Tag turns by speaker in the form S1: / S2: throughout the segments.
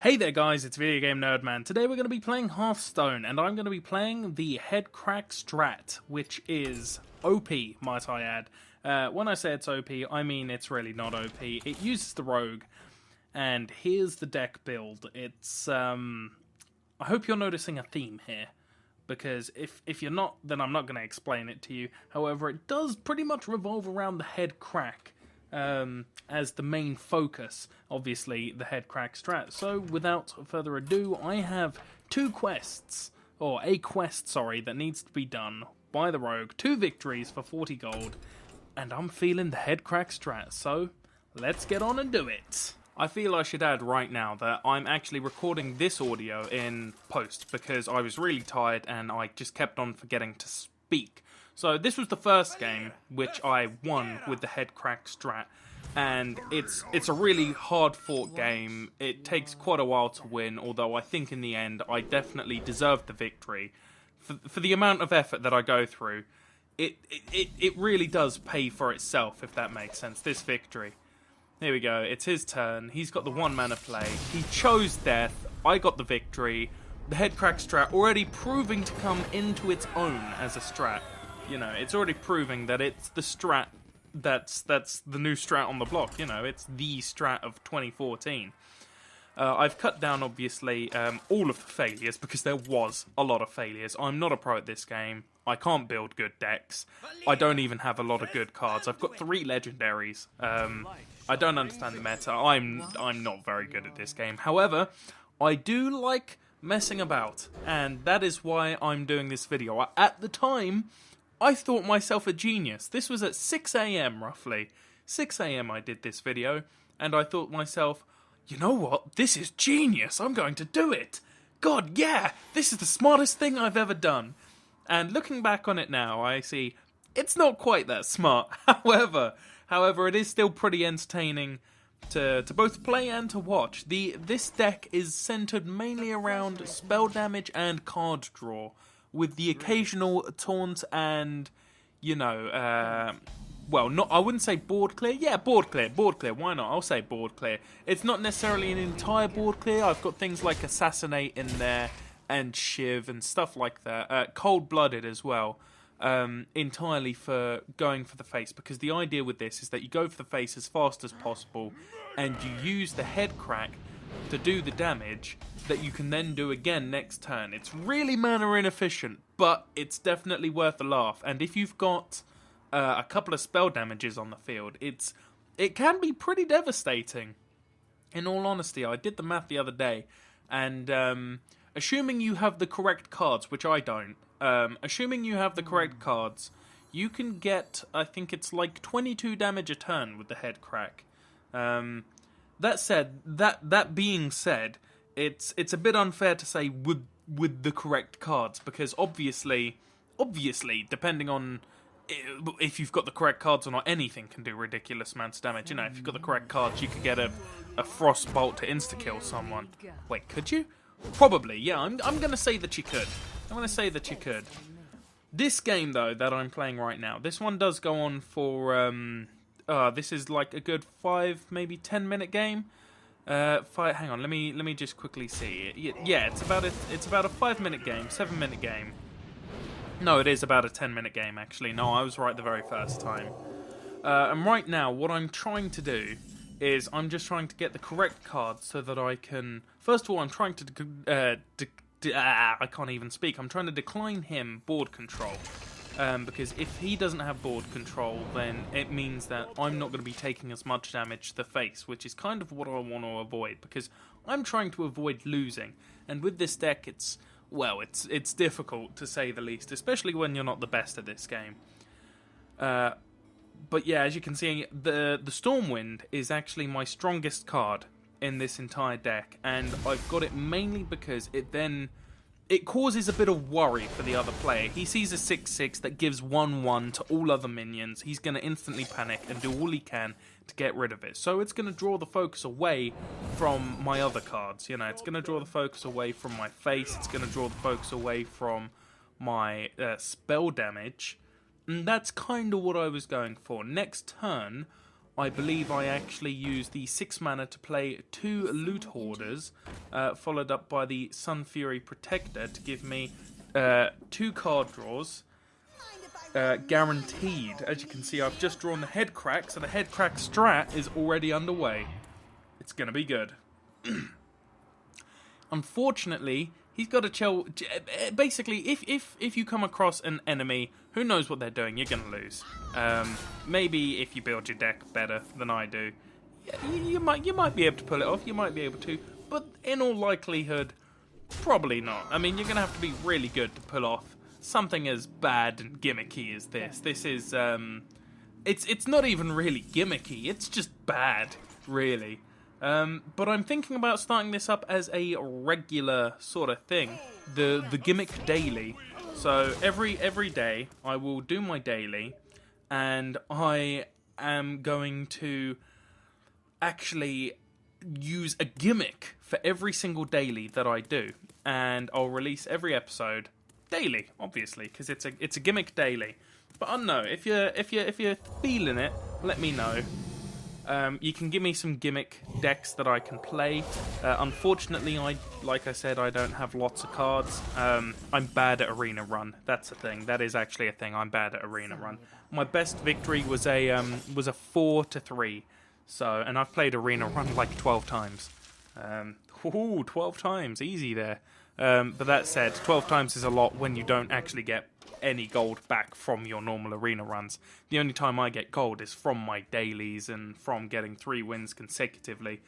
S1: Hey there guys, it's Video Game Nerd Man. Today we're going to be playing Hearthstone, and I'm going to be playing the Headcrack Strat, which is OP, might I add. When I say it's OP, I mean it's really not OP. It uses the Rogue, and here's the deck build. It's, I hope you're noticing a theme here, because if you're not, then I'm not going to explain it to you. However, it does pretty much revolve around the Headcrack as the main focus, obviously the Headcrack Strat. So without further ado, I have a quest, that needs to be done by the Rogue, 2 victories for 40 gold, and I'm feeling the Headcrack Strat, so let's get on and do it. I feel I should add right now that I'm actually recording this audio in post because I was really tired and I just kept on forgetting to speak. So this was the first game which I won with the Headcrack Strat, and it's a really hard-fought game. It takes quite a while to win, although I think in the end I definitely deserved the victory. For the amount of effort that I go through, it really does pay for itself, if that makes sense, this victory. Here we go, it's his turn, he's got the 1 mana play, he chose death, I got the victory, the Headcrack Strat already proving to come into its own as a strat. You know, it's already proving that it's the strat that's the new strat on the block. You know, it's the strat of 2014. I've cut down, obviously, all of the failures because there was a lot of failures. I'm not a pro at this game. I can't build good decks. I don't even have a lot of good cards. I've got 3 legendaries. I don't understand the meta. I'm not very good at this game. However, I do like messing about, and that is why I'm doing this video. At the time, I thought myself a genius. This was at 6 AM roughly. 6 AM I did this video, and I thought myself, you know what, this is genius, I'm going to do it. God, yeah, this is the smartest thing I've ever done. And looking back on it now, I see, it's not quite that smart. However, it is still pretty entertaining to both play and to watch. This deck is centered mainly around spell damage and card draw, with the occasional taunt and, you know, well, I wouldn't say board clear. Yeah, board clear, why not? I'll say board clear. It's not necessarily an entire board clear. I've got things like Assassinate in there and Shiv and stuff like that. Cold-blooded as well, entirely for going for the face, because the idea with this is that you go for the face as fast as possible and you use the Headcrack to do the damage that you can then do again next turn. It's really mana inefficient, but it's definitely worth a laugh. And if you've got a couple of spell damages on the field, it can be pretty devastating. In all honesty, I did the math the other day, and assuming you have the correct cards, which I don't, assuming you have the correct cards, you can get, I think it's like 22 damage a turn with the Headcrack. That being said, it's a bit unfair to say with the correct cards, because obviously, depending on if you've got the correct cards or not, anything can do ridiculous amounts of damage. You know, if you've got the correct cards, you could get a Frostbolt to insta-kill someone. Wait, could you? Probably, yeah. I'm gonna say that you could. I'm gonna say that you could. This game, though, that I'm playing right now, this one does go on for this is like a good 5, maybe 10-minute game. Hang on, let me just quickly see. Yeah, it's about a 5-minute game, 7-minute game. No, it is about a 10-minute game, actually. No, I was right the very first time. And right now, what I'm trying to do is I'm just trying to get the correct cards so that I can... First of all, I'm trying to... I can't even speak. I'm trying to decline him board control. Because if he doesn't have board control, then it means that I'm not going to be taking as much damage to the face, which is kind of what I want to avoid, because I'm trying to avoid losing. And with this deck, it's difficult, to say the least, especially when you're not the best at this game. But yeah, as you can see, the Stormwind is actually my strongest card in this entire deck, and I've got it mainly because it causes a bit of worry for the other player. He sees a 6/6 that gives 1/1 to all other minions. He's going to instantly panic and do all he can to get rid of it. So it's going to draw the focus away from my other cards. You know, it's going to draw the focus away from my face. It's going to draw the focus away from my spell damage. And that's kind of what I was going for. Next turn, I believe I actually used the 6 mana to play 2 Loot Hoarders, followed up by the Sun Fury Protector to give me 2 card draws, guaranteed. As you can see, I've just drawn the Headcrack, so the Headcrack Strat is already underway. It's going to be good. Unfortunately, he's got to chill. Basically, if you come across an enemy who knows what they're doing, you're going to lose. Maybe if you build your deck better than I do, you might be able to pull it off. You might be able to, but in all likelihood, probably not. I mean, you're going to have to be really good to pull off something as bad and gimmicky as this. This is it's not even really gimmicky. It's just bad, really. But I'm thinking about starting this up as a regular sort of thing, the Gimmick daily. So every day I will do my daily, and I am going to actually use a gimmick for every single daily that I do, and I'll release every episode daily, obviously, because it's a gimmick daily. But I don't know, if you're feeling it, let me know. You can give me some gimmick decks that I can play. Unfortunately, like I said, I don't have lots of cards. I'm bad at Arena Run. That's a thing. That is actually a thing. I'm bad at Arena Run. My best victory was a 4-3. So, and I've played Arena Run like 12 times. 12 times, easy there. But that said, 12 times is a lot when you don't actually get any gold back from your normal arena runs. The only time I get gold is from my dailies and from getting 3 wins consecutively.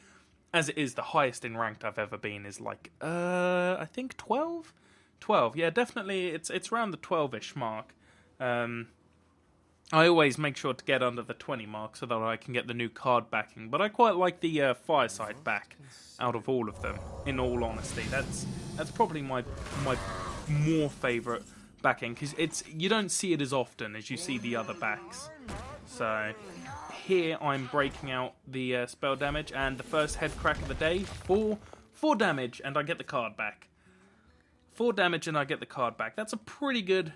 S1: As it is, the highest in ranked I've ever been is like, I think 12? 12, yeah, definitely, it's around the 12-ish mark. I always make sure to get under the 20 mark so that I can get the new card backing, but I quite like the Fireside back out of all of them, in all honesty. That's probably my more favourite backing, because you don't see it as often as you see the other backs. So here I'm breaking out the spell damage, and the first Headcrack of the day, 4 damage, and I get the card back. 4 damage and I get the card back. That's a pretty good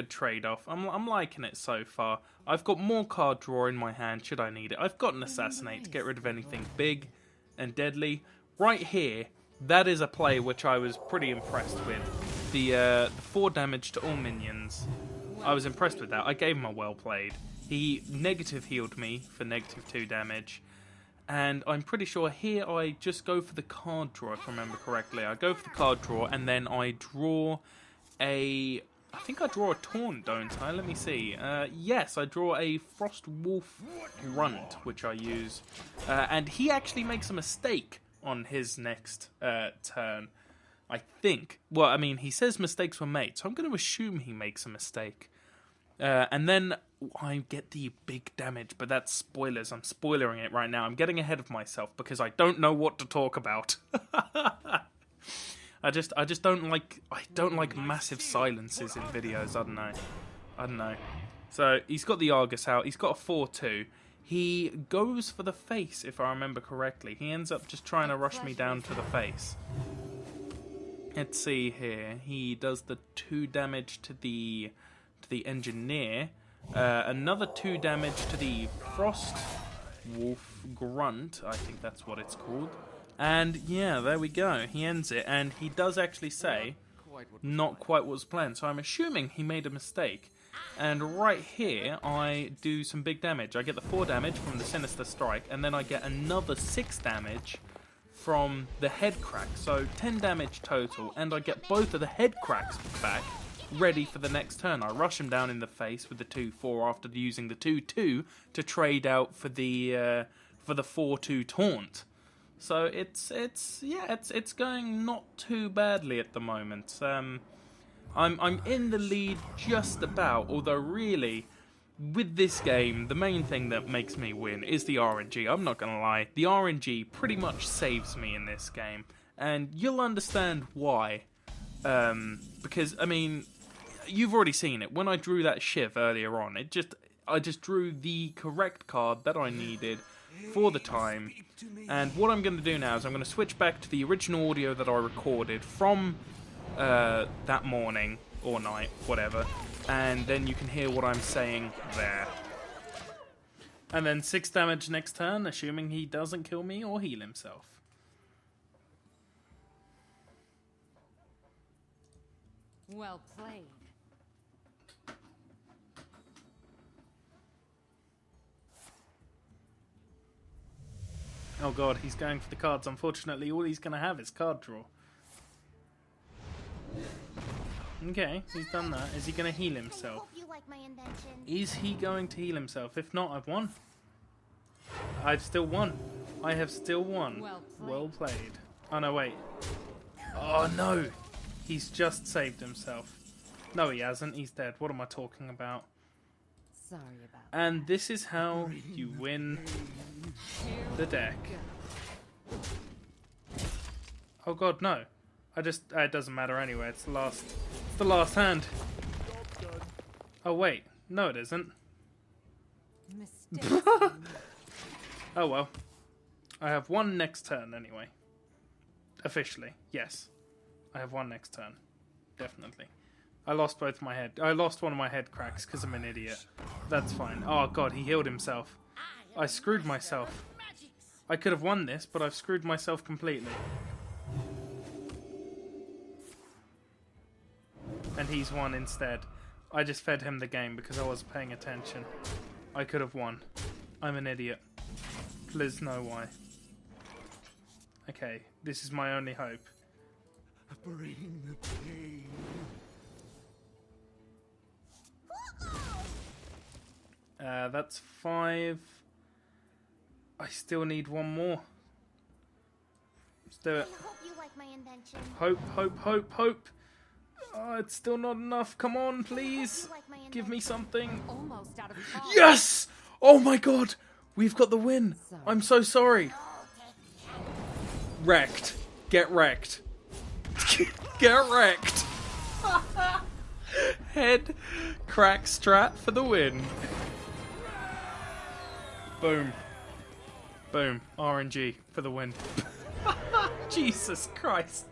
S1: trade-off. I'm liking it so far. I've got more card draw in my hand should I need it. I've got an Assassinate to get rid of anything big and deadly. Right here, that is a play which I was pretty impressed with. The 4 damage to all minions. I was impressed with that. I gave him a well played. He negative healed me for -2 damage. And I'm pretty sure here I just go for the card draw, if I remember correctly. I go for the card draw, and then I draw I think I draw a taunt, don't I? Let me see. Yes, I draw a Frost Wolf Grunt, which I use. And he actually makes a mistake on his next turn, I think. Well, I mean, he says mistakes were made, so I'm going to assume he makes a mistake. And then I get the big damage, but that's spoilers. I'm spoilering it right now. I'm getting ahead of myself because I don't know what to talk about. I just don't like massive silences in videos. I don't know. So he's got the Argus out. He's got a 4-2. He goes for the face, if I remember correctly. He ends up just trying to rush me down to the face. Let's see here. He does the 2 damage to the Engineer. Another 2 damage to the Frost Wolf Grunt. I think that's what it's called. And yeah, there we go. He ends it, and he does actually say, not quite what was planned. So I'm assuming he made a mistake. And right here, I do some big damage. I get the 4 damage from the Sinister Strike, and then I get another 6 damage from the Headcrack. So 10 damage total, and I get both of the Headcracks back, ready for the next turn. I rush him down in the face with the 2-4 after using the 2-2 to trade out for the 4-2 taunt. So it's going not too badly at the moment. I'm in the lead just about, although really, with this game, the main thing that makes me win is the RNG. I'm not gonna lie, the RNG pretty much saves me in this game, and you'll understand why. Because I mean, you've already seen it. When I drew that Shiv earlier on, I just drew the correct card that I needed for the time. And what I'm going to do now is I'm going to switch back to the original audio that I recorded from that morning or night, whatever, and then you can hear what I'm saying there. And then 6 damage next turn, assuming he doesn't kill me or heal himself.
S2: Well played.
S1: Oh god, he's going for the cards. Unfortunately, all he's going to have is card draw. Okay, he's done that. Is he going to heal himself? Is he going to heal himself? If not, I've won. I've still won. I have still won. Well played. Oh no, wait. Oh no! He's just saved himself. No, he hasn't. He's dead. What am I talking about?
S2: Sorry about
S1: And this is how you win the deck. Oh god, no. It doesn't matter anyway. It's the last hand. Oh wait. No, it isn't.
S2: mistakes.
S1: Oh well. I have one next turn anyway. Officially, yes. I have one next turn. Definitely. I lost one of my head cracks because I'm an idiot. That's fine. Oh god, he healed himself. I screwed myself. I could have won this, but I've screwed myself completely. And he's won instead. I just fed him the game because I wasn't paying attention. I could have won. I'm an idiot. Please know why. Okay, this is my only hope.
S3: Bring the pain.
S1: That's 5. I still need one more. Let's do it. Hope, hope, hope, hope. Oh, it's still not enough. Come on, please. Give me something.
S2: Almost out of time.
S1: Yes! Oh my god! We've got the win. I'm so sorry. Wrecked. Get wrecked. Get wrecked. Headcrack Strat for the win. Boom. Boom. RNG for the win. Jesus Christ.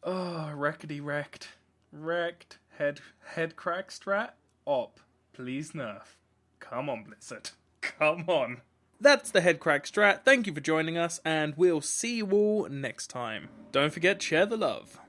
S1: Oh, wreckety wrecked. Wrecked. Headcrack Strat. Op. Please nerf. Come on, Blizzard. Come on. That's the Headcrack Strat. Thank you for joining us, and we'll see you all next time. Don't forget, share the love.